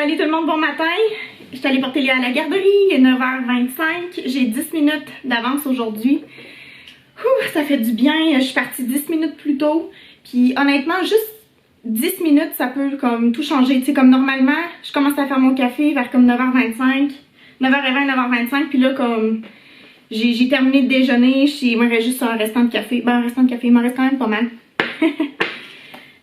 Salut tout le monde, bon matin! Je suis allée porter Léa à la garderie, il est 9h25. J'ai 10 minutes d'avance aujourd'hui. Ça fait du bien, je suis partie 10 minutes plus tôt. Puis honnêtement, juste 10 minutes, ça peut comme tout changer. Tu sais, comme normalement, je commence à faire mon café vers comme 9h25, 9h20, 9h25. Puis là, comme j'ai terminé de déjeuner, il me reste juste un restant de café. Ben, un restant de café, il m'en reste quand même pas mal.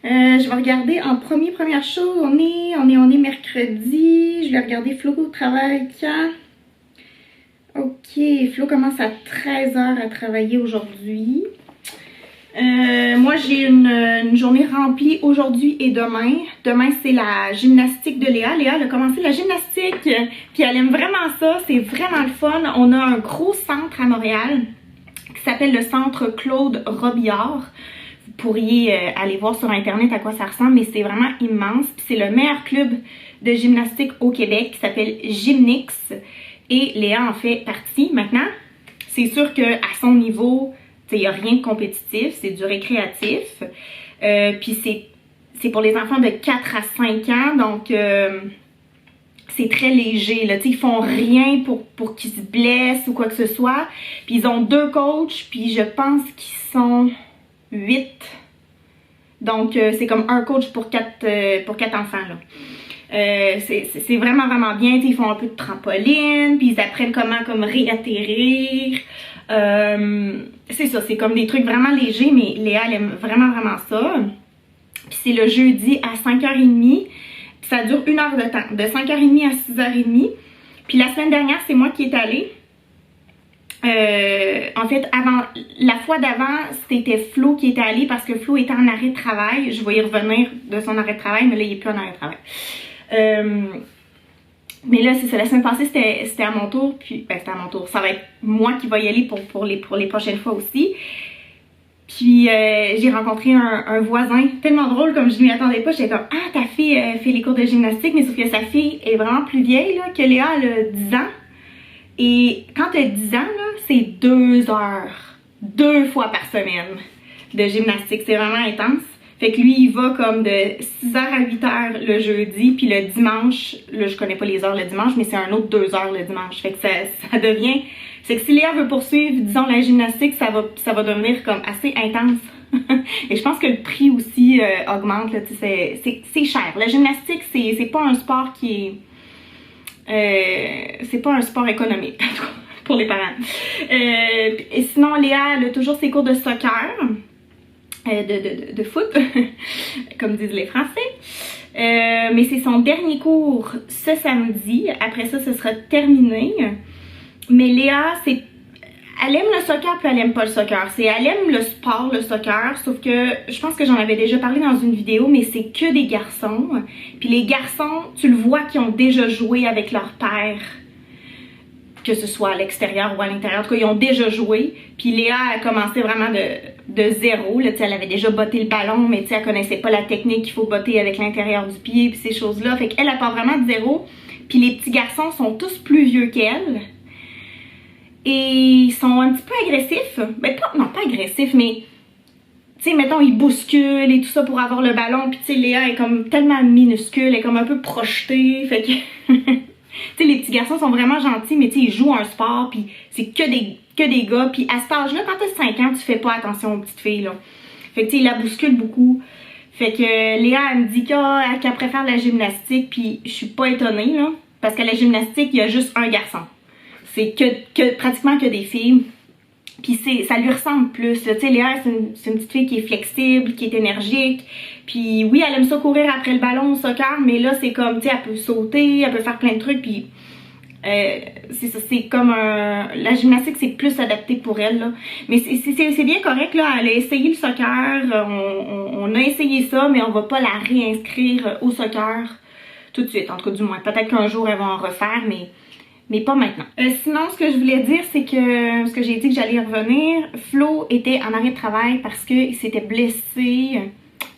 Je vais regarder en première chose, on est mercredi, je vais regarder Flo au travail quand? Ok, Flo commence à 13h à travailler aujourd'hui. Moi j'ai une journée remplie aujourd'hui et demain. Demain c'est la gymnastique de Léa. Léa elle a commencé la gymnastique, puis elle aime vraiment ça, c'est vraiment le fun. On a un gros centre à Montréal qui s'appelle le centre Claude Robillard. Vous pourriez aller voir sur internet à quoi ça ressemble, mais c'est vraiment immense. C'est le meilleur club de gymnastique au Québec qui s'appelle Gymnix et Léa en fait partie maintenant. C'est sûr qu'à son niveau, il n'y a rien de compétitif, c'est du récréatif. Puis c'est pour les enfants de 4 à 5 ans, donc c'est très léger. Là. Ils font rien pour qu'ils se blessent ou quoi que ce soit. Puis ils ont 2 coachs, puis je pense qu'ils sont 8. Donc c'est comme un coach pour 4 enfants. Là. C'est vraiment bien. Ils font un peu de trampoline, puis ils apprennent comment comme réatterrir. C'est ça, c'est comme des trucs vraiment légers, mais Léa elle aime vraiment ça. Puis c'est le jeudi à 5h30. Puis ça dure 1 heure de temps, de 5h30 à 6h30. Puis la semaine dernière, c'est moi qui est allée. En fait, la fois d'avant, c'était Flo qui était allé parce que Flo était en arrêt de travail. Je vais y revenir de son arrêt de travail, mais là, il n'est plus en arrêt de travail. Mais là, c'est ça, la semaine passée, c'était à mon tour, puis c'était à mon tour. Ça va être moi qui vais y aller pour les prochaines fois aussi. Puis j'ai rencontré un voisin, tellement drôle comme je ne m'y attendais pas. J'étais comme, ah, ta fille fait les cours de gymnastique, mais sauf que sa fille est vraiment plus vieille là, que Léa, elle a 10 ans. Et quand tu as 10 ans, c'est 2 heures, 2 fois par semaine de gymnastique. C'est vraiment intense. Fait que lui, il va comme de 6h à 8h le jeudi, puis le dimanche, là, je connais pas les heures le dimanche, mais c'est un autre 2 heures le dimanche. Fait que ça devient... C'est que si Léa veut poursuivre, disons, la gymnastique, ça va devenir comme assez intense. Et je pense que le prix aussi augmente, là, c'est cher. La gymnastique, c'est pas un sport qui est... c'est pas un sport économique, pour les parents. Et sinon, Léa, elle a toujours ses cours de soccer. De foot, comme disent les Français. Mais c'est son dernier cours ce samedi. Après ça, ce sera terminé. Mais Léa, elle aime le soccer puis elle aime pas le soccer. Elle aime le sport, le soccer, sauf que je pense que j'en avais déjà parlé dans une vidéo, mais c'est que des garçons. Puis les garçons, tu le vois qui ont déjà joué avec leur père, que ce soit à l'extérieur ou à l'intérieur. En tout cas, ils ont déjà joué. Puis Léa a commencé vraiment de zéro. Là, elle avait déjà botté le ballon, mais elle connaissait pas la technique qu'il faut botter avec l'intérieur du pied puis ces choses-là. Fait qu'elle part vraiment de zéro. Puis les petits garçons sont tous plus vieux qu'elle. Et ils sont un petit peu agressifs. Ben, pas agressifs, mais... Tu sais, mettons, ils bousculent et tout ça pour avoir le ballon. Puis tu sais, Léa est comme tellement minuscule, elle est comme un peu projetée. Fait que... Tu sais, les petits garçons sont vraiment gentils, mais tu sais, ils jouent un sport, puis c'est que des gars. Puis à cet âge-là, quand t'as 5 ans, tu fais pas attention aux petites filles, là. Fait que tu sais, ils la bousculent beaucoup. Fait que Léa, elle me dit qu'elle préfère la gymnastique, puis je suis pas étonnée, là. Parce qu'à la gymnastique, il y a juste un garçon. C'est pratiquement que des filles. Puis ça lui ressemble plus. Tu sais, Léa, c'est une petite fille qui est flexible, qui est énergique. Puis oui, elle aime ça courir après le ballon au soccer, mais là, c'est comme, tu sais, elle peut sauter, elle peut faire plein de trucs. Puis c'est ça, c'est comme la gymnastique, c'est plus adapté pour elle, là. Mais c'est bien correct, là. Elle a essayé le soccer, on a essayé ça, mais on va pas la réinscrire au soccer tout de suite. En tout cas, du moins. Peut-être qu'un jour, elle va en refaire, mais pas maintenant. Sinon, ce que je voulais dire, c'est que, ce que j'ai dit que j'allais y revenir, Flo était en arrêt de travail parce qu'il s'était blessé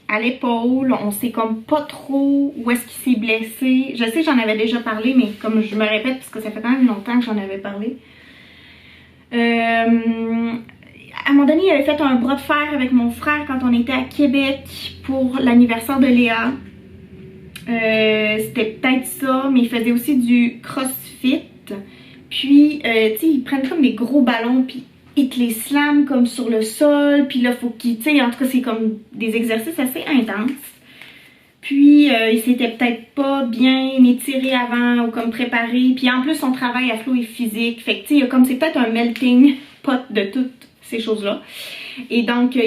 à l'épaule. On sait comme pas trop où est-ce qu'il s'est blessé. Je sais que j'en avais déjà parlé, mais comme je me répète, parce que ça fait quand même longtemps que j'en avais parlé. À un moment donné, il avait fait un bras de fer avec mon frère quand on était à Québec pour l'anniversaire de Léa. C'était peut-être ça, mais il faisait aussi du crossfit. Puis, tu sais, ils prennent comme des gros ballons, puis ils te les slament comme sur le sol. Puis là, faut qu'ils, tu sais, en tout cas, c'est comme des exercices assez intenses. Puis, il s'était peut-être pas bien étiré avant ou comme préparé. Puis en plus, son travail à Flo est physique. Fait que, tu sais, comme c'est peut-être un melting pot de toutes ces choses-là. Et donc,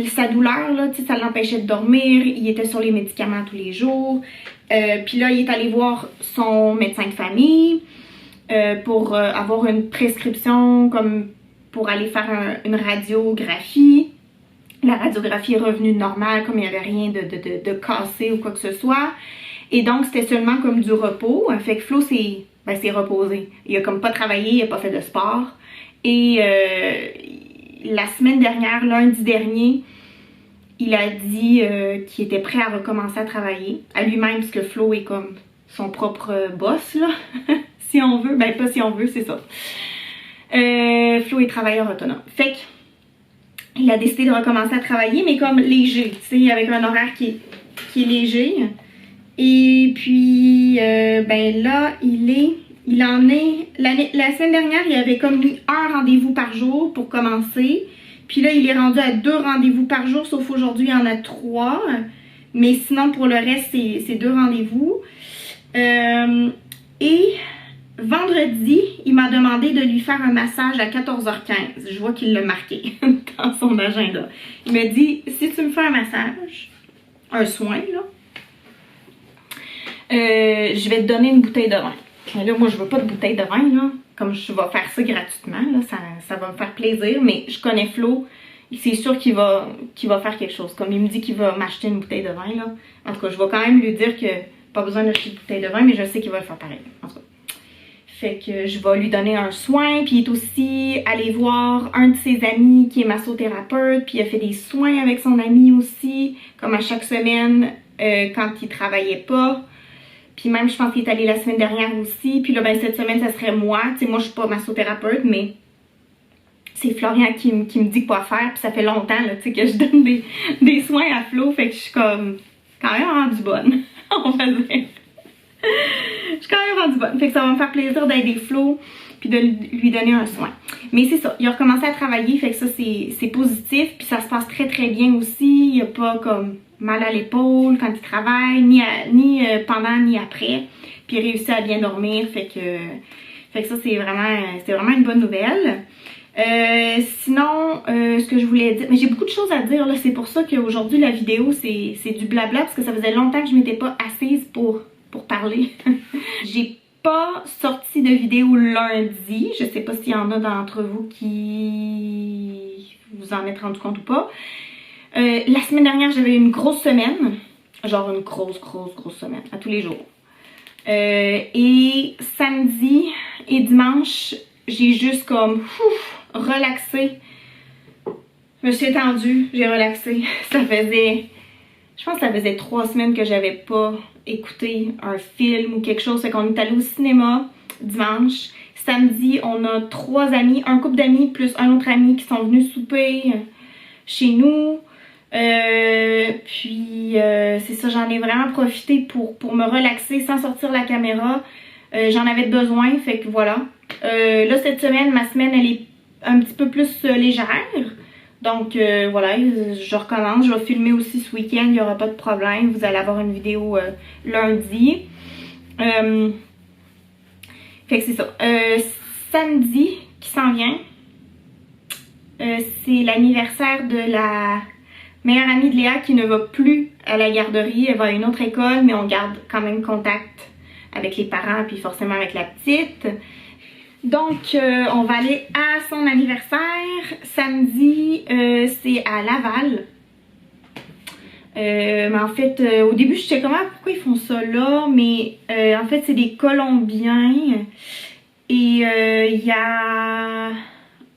sa douleur, là, tu sais, ça l'empêchait de dormir. Il était sur les médicaments tous les jours. Puis là, il est allé voir son médecin de famille pour avoir une prescription comme pour aller faire une radiographie. La radiographie est revenue normale, comme il n'y avait rien de cassé ou quoi que ce soit. Et donc, c'était seulement comme du repos. Fait que Flo s'est reposé. Il a comme pas travaillé, il a pas fait de sport. Et la semaine dernière, lundi dernier, il a dit qu'il était prêt à recommencer à travailler. À lui-même, parce que Flo est comme son propre boss, là. Si on veut. Ben, pas si on veut, c'est ça. Flo est travailleur autonome. Fait que il a décidé de recommencer à travailler, mais comme léger, tu sais, avec un horaire qui est léger. Et puis, ben là, il en est, la semaine dernière, il avait comme mis un rendez-vous par jour pour commencer. Puis là, il est rendu à 2 rendez-vous par jour, sauf aujourd'hui, il y en a 3. Mais sinon, pour le reste, c'est 2 rendez-vous. Et vendredi, il m'a demandé de lui faire un massage à 14h15. Je vois qu'il l'a marqué dans son agenda. Il m'a dit, si tu me fais un massage, un soin, là, je vais te donner une bouteille de vin. Mais là, moi, je veux pas de bouteille de vin, là. Comme je vais faire ça gratuitement, là, ça va me faire plaisir. Mais je connais Flo, c'est sûr qu'il va faire quelque chose. Comme il me dit qu'il va m'acheter une bouteille de vin, là. En tout cas, je vais quand même lui dire que pas besoin d'acheter une bouteille de vin, mais je sais qu'il va le faire pareil. En tout cas. Fait que je vais lui donner un soin, puis il est aussi allé voir un de ses amis qui est massothérapeute, puis il a fait des soins avec son ami aussi, comme à chaque semaine quand il travaillait pas. Puis même, je pense qu'il est allé la semaine dernière aussi, puis là, ben cette semaine, ça serait moi. Tu sais, moi, je suis pas massothérapeute, mais c'est Florian qui me dit quoi faire, puis ça fait longtemps, là, tu sais, que je donne des soins à Flo, fait que je suis comme quand même rendue bonne, on va dire. Je suis quand même rendue bonne. Fait que ça va me faire plaisir d'aider Flo puis de lui donner un soin. Mais c'est ça, il a recommencé à travailler, fait que ça c'est positif. Puis ça se passe très très bien aussi. Il a pas comme mal à l'épaule quand il travaille, ni pendant ni après. Puis il réussit à bien dormir, fait que ça c'est vraiment une bonne nouvelle. Sinon, ce que je voulais dire, mais j'ai beaucoup de choses à dire là, c'est pour ça qu'aujourd'hui la vidéo c'est du blabla parce que ça faisait longtemps que je m'étais pas assise pour parler. J'ai pas sorti de vidéo lundi. Je sais pas s'il y en a d'entre vous qui vous en êtes rendu compte ou pas. La semaine dernière, j'avais une grosse semaine. Genre une grosse semaine, à tous les jours. Et samedi et dimanche, j'ai juste comme relaxé. Je me suis étendue, j'ai relaxé. Je pense que ça faisait 3 semaines que j'avais pas écouté un film ou quelque chose. Fait qu'on est allé au cinéma dimanche. Samedi, on a 3 amis, un couple d'amis plus un autre ami qui sont venus souper chez nous. Puis c'est ça, j'en ai vraiment profité pour me relaxer sans sortir la caméra. J'en avais besoin, fait que voilà. Là, cette semaine, ma semaine, elle est un petit peu plus légère. Donc voilà, je recommence. Je vais filmer aussi ce week-end, il n'y aura pas de problème. Vous allez avoir une vidéo lundi. Fait que c'est ça. Samedi qui s'en vient, c'est l'anniversaire de la meilleure amie de Léa qui ne va plus à la garderie. Elle va à une autre école, mais on garde quand même contact avec les parents puis forcément avec la petite. Donc, on va aller à son anniversaire. Samedi, c'est à Laval. Mais en fait, au début, je sais comment, pourquoi ils font ça là. Mais en fait, c'est des Colombiens. Et il y a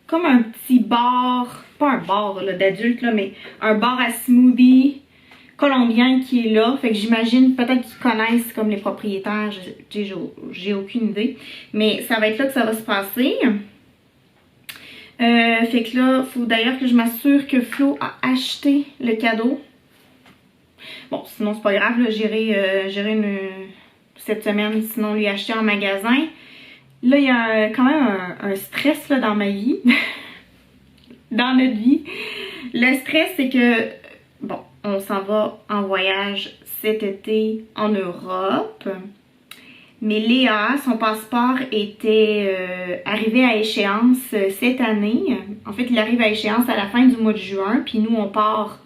comme un petit bar, pas un bar d'adultes, mais un bar à smoothie colombien qui est là. Fait que j'imagine peut-être qu'ils connaissent comme les propriétaires, j'ai aucune idée. Mais ça va être là que ça va se passer. Fait que là, il faut d'ailleurs que je m'assure que Flo a acheté le cadeau. Bon, sinon c'est pas grave, là, j'irai cette semaine sinon lui acheter en magasin. Là, il y a quand même un stress là, dans ma vie, dans notre vie. Le stress, c'est que, bon, on s'en va en voyage cet été en Europe. Mais Léa, son passeport était arrivé à échéance cette année. En fait, il arrive à échéance à la fin du mois de juin, puis nous, on part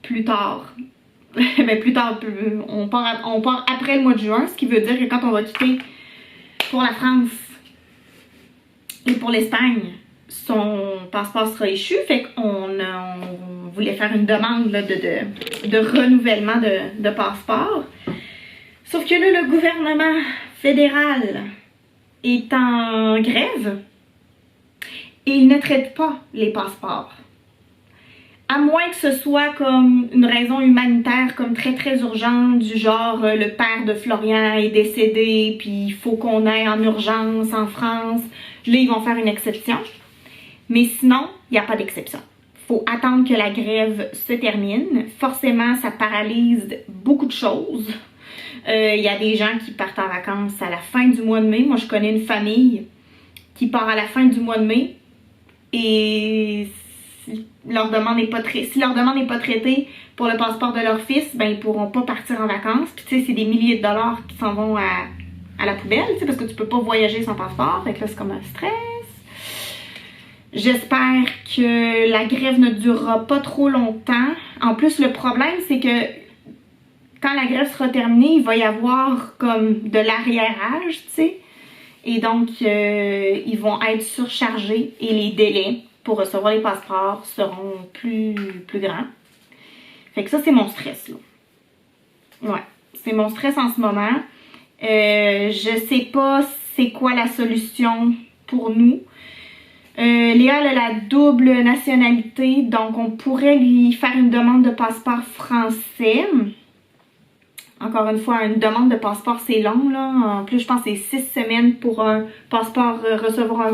plus tard. Ben, plus tard, on part après le mois de juin, ce qui veut dire que quand on va quitter pour la France et pour l'Espagne, son passeport sera échu. Fait qu'on voulait faire une demande là, de renouvellement de passeport. Sauf que là, le gouvernement fédéral est en grève et il ne traite pas les passeports. À moins que ce soit comme une raison humanitaire comme très très urgente, du genre le père de Florian est décédé puis il faut qu'on aille en urgence en France. Là, ils vont faire une exception. Mais sinon, il n'y a pas d'exception. Il faut attendre que la grève se termine. Forcément, ça paralyse beaucoup de choses. Il y a des gens qui partent en vacances à la fin du mois de mai. Moi, je connais une famille qui part à la fin du mois de mai et si leur demande n'est pas traitée pour le passeport de leur fils, ben ils pourront pas partir en vacances. Puis tu sais, c'est des milliers de dollars qui s'en vont à la poubelle, tu sais, parce que tu peux pas voyager sans passeport. Fait que là, c'est comme un stress. J'espère que la grève ne durera pas trop longtemps. En plus, le problème, c'est que quand la grève sera terminée, il va y avoir comme de l'arriérage, tu sais. Et donc, ils vont être surchargés et les délais pour recevoir les passeports seront plus grands. Fait que ça, c'est mon stress, là. Ouais, c'est mon stress en ce moment. Je sais pas c'est quoi la solution pour nous. Léa a la double nationalité, donc on pourrait lui faire une demande de passeport français. Encore une fois, une demande de passeport, c'est long, là. En plus, je pense que c'est 6 semaines pour un passeport, recevoir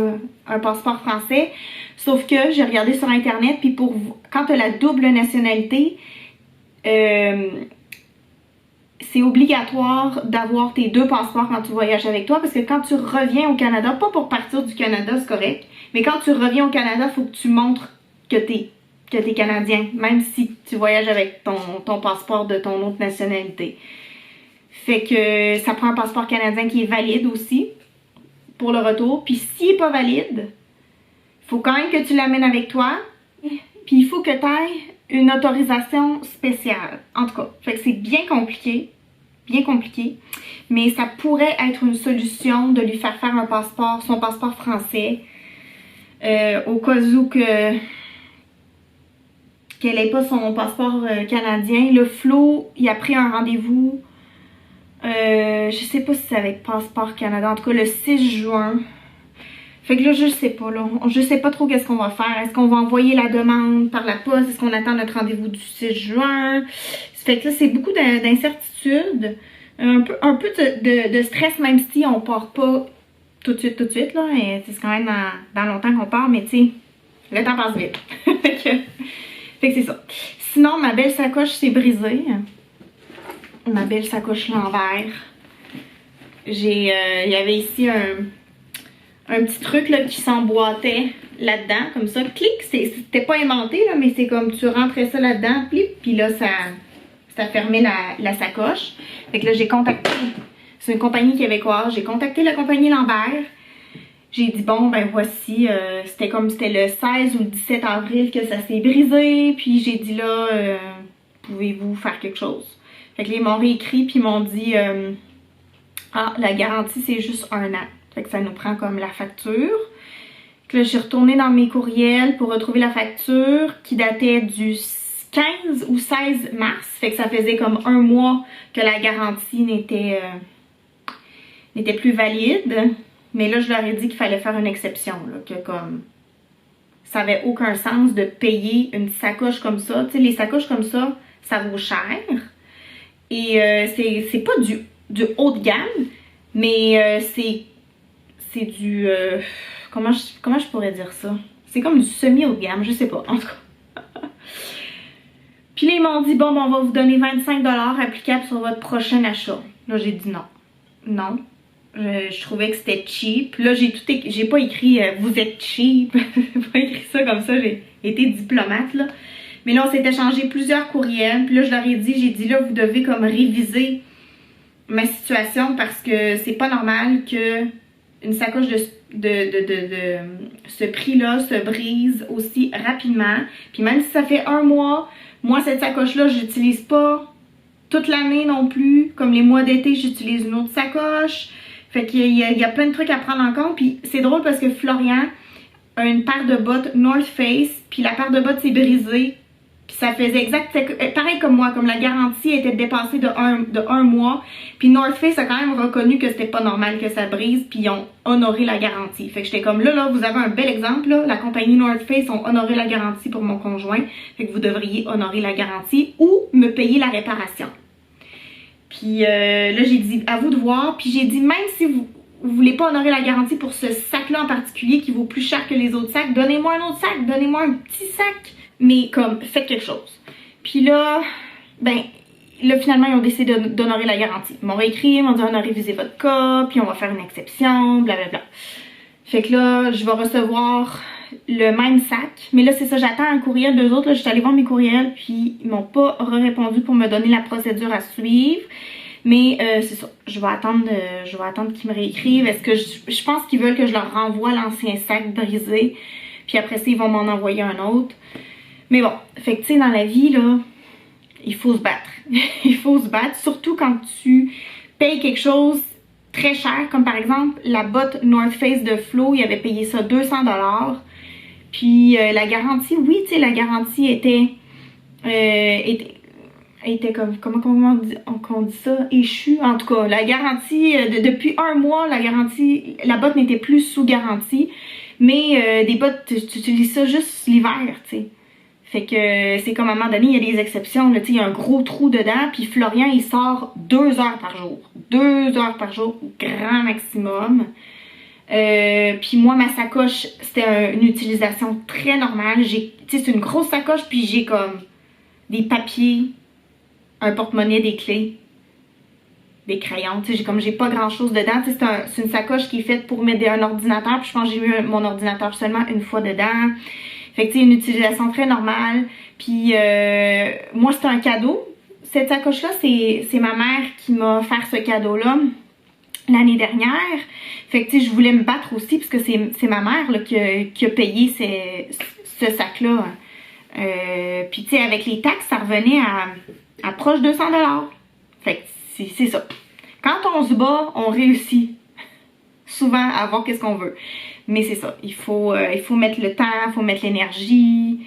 un passeport français. Sauf que j'ai regardé sur Internet, puis quand tu as la double nationalité, c'est obligatoire d'avoir tes 2 passeports quand tu voyages avec toi, parce que quand tu reviens au Canada, pas pour partir du Canada, c'est correct, mais quand tu reviens au Canada, il faut que tu montres que t'es Canadien, même si tu voyages avec ton passeport de ton autre nationalité. Fait que ça prend un passeport canadien qui est valide aussi pour le retour. Puis s'il n'est pas valide, il faut quand même que tu l'amènes avec toi. Puis il faut que tu ailles une autorisation spéciale. En tout cas, fait que c'est bien compliqué. Mais ça pourrait être une solution de lui faire faire son passeport français. Au cas où qu'elle n'ait pas son passeport canadien. Le Flo, il a pris un rendez-vous, je sais pas si c'est avec Passeport Canada, en tout cas le 6 juin. Fait que là, je sais pas, là. Je sais pas trop qu'est-ce qu'on va faire. Est-ce qu'on va envoyer la demande par la poste? Est-ce qu'on attend notre rendez-vous du 6 juin? Fait que là, c'est beaucoup d'incertitudes. Un peu de stress, même si on part pas tout de suite, là. C'est quand même dans longtemps qu'on part, mais tu sais, le temps passe vite. Fait que c'est ça. Sinon, ma belle sacoche s'est brisée. Ma belle sacoche l'envers. Il y avait ici un petit truc là, qui s'emboîtait là-dedans, comme ça. Clic, c'était pas aimanté, là, mais c'est comme tu rentrais ça là-dedans, puis là, ça fermait la sacoche. Fait que là, j'ai contacté, c'est une compagnie québécoise, j'ai contacté la compagnie Lambert. J'ai dit, bon, ben voici, c'était le 16 ou le 17 avril que ça s'est brisé. Puis j'ai dit là, pouvez-vous faire quelque chose? Fait que là, ils m'ont réécrit puis ils m'ont dit, ah, la garantie c'est juste 1 an. Fait que ça nous prend comme la facture. Fait que là, j'ai retourné dans mes courriels pour retrouver la facture qui datait du 15 ou 16 mars. Fait que ça faisait comme 1 mois que la garantie n'était plus valide. Mais là, je leur ai dit qu'il fallait faire une exception, là, que comme ça avait aucun sens de payer une sacoche comme ça. Tu sais, les sacoches comme ça, ça vaut cher. Et c'est pas du haut de gamme, mais c'est du... comment je pourrais dire ça? C'est comme du semi-haut de gamme, je sais pas, en tout cas. Puis là, ils m'ont dit, bon, ben, on va vous donner 25$ applicables sur votre prochain achat. Là, j'ai dit non. Non. Je trouvais que c'était cheap. Là, j'ai pas écrit vous êtes cheap. J'ai pas écrit ça comme ça. J'ai été diplomate, là. Mais là, on s'est échangé plusieurs courriels. Puis là, je leur ai dit, j'ai dit là, vous devez comme réviser ma situation parce que c'est pas normal que une sacoche de ce prix-là se brise aussi rapidement. Puis même si ça fait un mois, moi, cette sacoche-là, je l'utilise pas toute l'année non plus. Comme les mois d'été, j'utilise une autre sacoche. Fait qu'il y a plein de trucs à prendre en compte. Puis c'est drôle parce que Florian a une paire de bottes North Face. Puis la paire de bottes s'est brisée. Puis ça faisait pareil comme moi. Comme la garantie était dépassée de un mois. Puis North Face a quand même reconnu que c'était pas normal que ça brise. Puis ils ont honoré la garantie. Fait que j'étais comme là, vous avez un bel exemple. Là. La compagnie North Face ont honoré la garantie pour mon conjoint. Fait que vous devriez honorer la garantie ou me payer la réparation. Puis là, j'ai dit, à vous de voir. Puis j'ai dit, même si vous voulez pas honorer la garantie pour ce sac-là en particulier qui vaut plus cher que les autres sacs, donnez-moi un autre sac, donnez-moi un petit sac. Mais comme, faites quelque chose. Puis là, là, finalement, ils ont décidé d'honorer la garantie. Ils m'ont réécrit, ils m'ont dit, on a révisé votre cas, puis on va faire une exception, blablabla. Fait que là, je vais recevoir le même sac. Mais là, c'est ça, j'attends un courriel d'eux autres. Là, je suis allée voir mes courriels, puis ils m'ont pas répondu pour me donner la procédure à suivre. Mais c'est ça, je vais attendre qu'ils me réécrivent. Est-ce que je pense qu'ils veulent que je leur renvoie l'ancien sac brisé. Puis après ça, ils vont m'en envoyer un autre. Mais bon, fait que tu sais, dans la vie, là, il faut se battre. Il faut se battre, surtout quand tu payes quelque chose très cher, comme par exemple la botte North Face de Flo, il avait payé ça 200$. Puis la garantie, oui, tu sais, la garantie était comme, comment on dit ça, échue. En tout cas, la garantie, depuis un mois, la botte n'était plus sous garantie. Mais des bottes, tu utilises ça juste l'hiver, tu sais. Fait que c'est comme à un moment donné, il y a des exceptions, là, tu sais, il y a un gros trou dedans, puis Florian, il sort 2 heures par jour. 2 heures par jour, grand maximum. Puis moi, ma sacoche, c'était une utilisation très normale. Tu sais, c'est une grosse sacoche, puis j'ai comme des papiers, un porte-monnaie, des clés, des crayons. Tu sais, j'ai pas grand-chose dedans. Tu sais, c'est une sacoche qui est faite pour mettre un ordinateur, puis je pense que j'ai eu mon ordinateur seulement une fois dedans. Fait que tu sais, une utilisation très normale. Puis moi, c'était un cadeau. Cette sacoche-là, c'est ma mère qui m'a offert ce cadeau-là l'année dernière. Fait que tu sais, je voulais me battre aussi parce que c'est ma mère là, qui a payé ce sac-là. Puis tu sais, avec les taxes, ça revenait à proche de 200$. Fait que c'est ça. Quand on se bat, on réussit souvent à avoir qu'est-ce qu'on veut. Mais c'est ça, il faut mettre le temps, il faut mettre l'énergie, il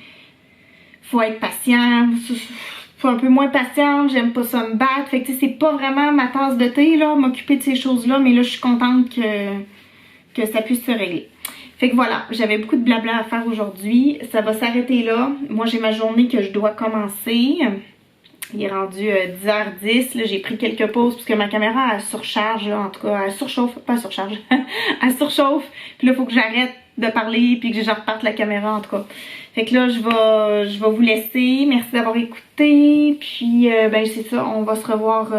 faut être patient. Je suis un peu moins patiente, j'aime pas ça me battre. Fait que tu sais, c'est pas vraiment ma tasse de thé, là, m'occuper de ces choses-là, mais là, je suis contente que ça puisse se régler. Fait que voilà, j'avais beaucoup de blabla à faire aujourd'hui. Ça va s'arrêter là. Moi, j'ai ma journée que je dois commencer. Il est rendu 10h10, là, j'ai pris quelques pauses parce que ma caméra elle surcharge, là, en tout cas, elle surchauffe, pas surcharge, elle surchauffe, puis là il faut que j'arrête de parler puis que je reparte la caméra en tout cas. Fait que là je vais vous laisser, merci d'avoir écouté, puis ben c'est ça, on va se revoir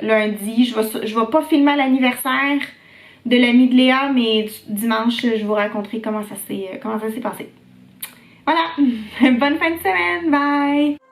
lundi. Je vais pas filmer à l'anniversaire de l'amie de Léa, mais dimanche je vous raconterai comment ça s'est passé. Voilà, bonne fin de semaine, bye!